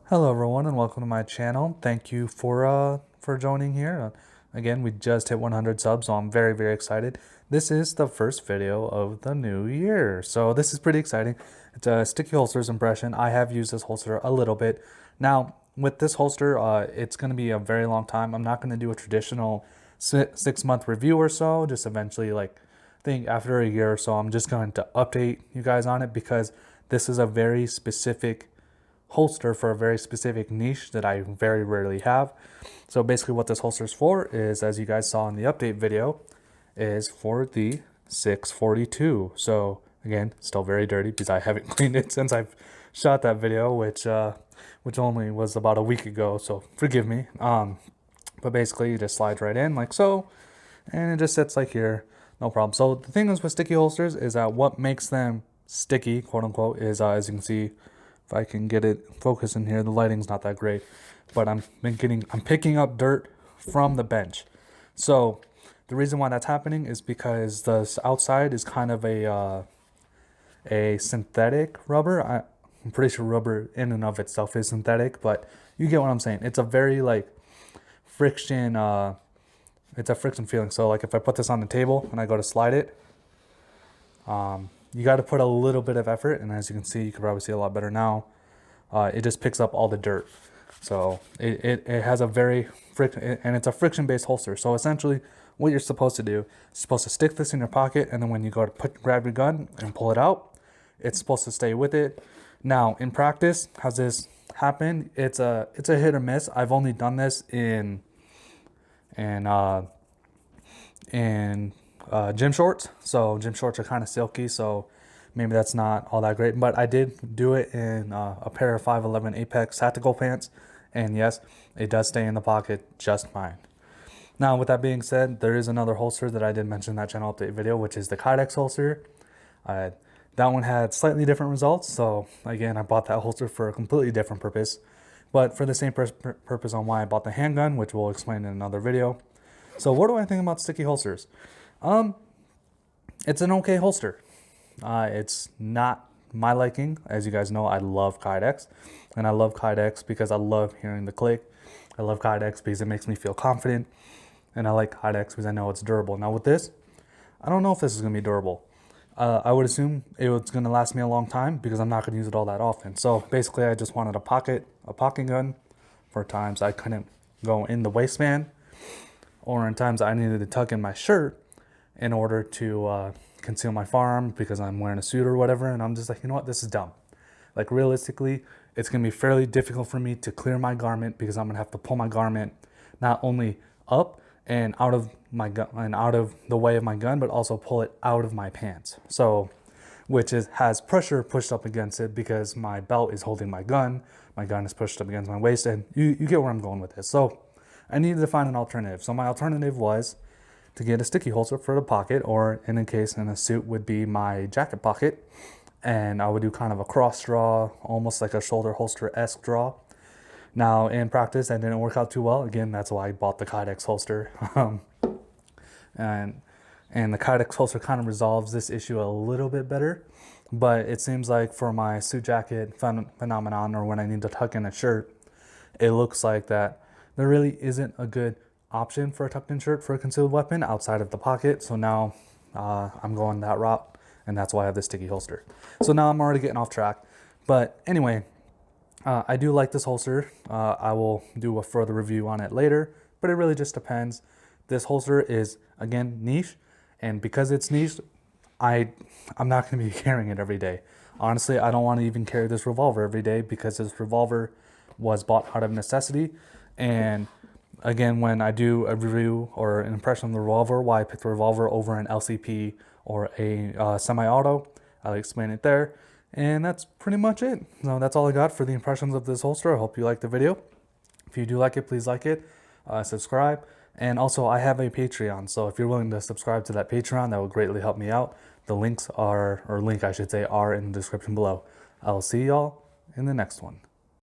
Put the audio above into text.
Hello everyone and welcome to my channel. Thank you for joining here. Again, we just hit 100 subs, so I'm very excited. This is the first video of the new year, so this is pretty exciting. It's a sticky holsters impression. I have used this holster a little bit. Now, with this holster, it's going to be a very long time. I'm not going to do a traditional 6-month review or so, just eventually, like, I think after a year or so, I'm just going to update you guys on it because this is a very specific holster for a very specific niche that I very rarely have. So basically what this holster is for is, as you guys saw in the update video, is for the 642. So again, still very dirty because I haven't cleaned it since I've shot that video, which only was about a week ago, so forgive me. But basically it just slides right in like so, and it just sits like here, no problem. So the thing is with sticky holsters is that what makes them sticky, quote unquote, is as you can see, if I can get it focused in here, the lighting's not that great, but I'm picking up dirt from the bench. So the reason why that's happening is because the outside is kind of a synthetic rubber. I'm pretty sure rubber in and of itself is synthetic, but you get what I'm saying. It's a very like friction, it's a friction feeling. So like if I put this on the table and I go to slide it, you got to put a little bit of effort, and as you can see, you can probably see a lot better now. It just picks up all the dirt. So it has a very and it's a friction-based holster. So essentially, what you're supposed to do, you're supposed to stick this in your pocket, and then when you go to grab your gun and pull it out, it's supposed to stay with it. Now, in practice, has this happened? It's a hit or miss. I've only done this in gym shorts. So gym shorts are kind of silky, so maybe that's not all that great. But I did do it in a pair of 511 Apex tactical pants, and yes, it does stay in the pocket just fine. Now, with that being said, there is another holster that I did mention in that channel update video, which is the Kydex holster. That one had slightly different results, so again, I bought that holster for a completely different purpose, but for the same purpose on why I bought the handgun, which we'll explain in another video. So what do I think about sticky holsters? It's an okay holster. It's not my liking. As you guys know, I love Kydex, and I love Kydex because I love hearing the click. I love Kydex because it makes me feel confident, and I like Kydex because I know it's durable. Now with this, I don't know if this is going to be durable. I would assume it's going to last me a long time because I'm not going to use it all that often. So basically, I just wanted a pocket gun for times I couldn't go in the waistband, or in times I needed to tuck in my shirt in order to conceal my firearm because I'm wearing a suit or whatever. And I'm just like, you know what, this is dumb. Like realistically, it's going to be fairly difficult for me to clear my garment because I'm going to have to pull my garment not only up and out of my gun and out of the way of my gun, but also pull it out of my pants. So, which has pressure pushed up against it because my belt is holding my gun is pushed up against my waist, and you get where I'm going with this. So I needed to find an alternative. So my alternative was to get a sticky holster for the pocket, or in a case in a suit would be my jacket pocket, and I would do kind of a cross draw, almost like a shoulder holster-esque draw. Now in practice that didn't work out too well. Again, that's why I bought the Kydex holster. and the Kydex holster kind of resolves this issue a little bit better, but it seems like for my suit jacket phenomenon, or when I need to tuck in a shirt, it looks like that there really isn't a good option for a tucked in shirt for a concealed weapon outside of the pocket. So now I'm going that route, and that's why I have this sticky holster. So now I'm already getting off track, but anyway, I do like this holster. I will do a further review on it later, but it really just depends. This holster is, again, niche, and because it's niche, I'm not going to be carrying it every day. Honestly, I don't want to even carry this revolver every day because this revolver was bought out of necessity. And again, when I do a review or an impression of the revolver, why I picked the revolver over an LCP or a semi-auto, I'll explain it there. And that's pretty much it. So that's all I got for the impressions of this holster. I hope you liked the video. If you do like it, please like it, subscribe. And also, I have a Patreon. So if you're willing to subscribe to that Patreon, that would greatly help me out. The links are, or link I should say, are in the description below. I'll see y'all in the next one.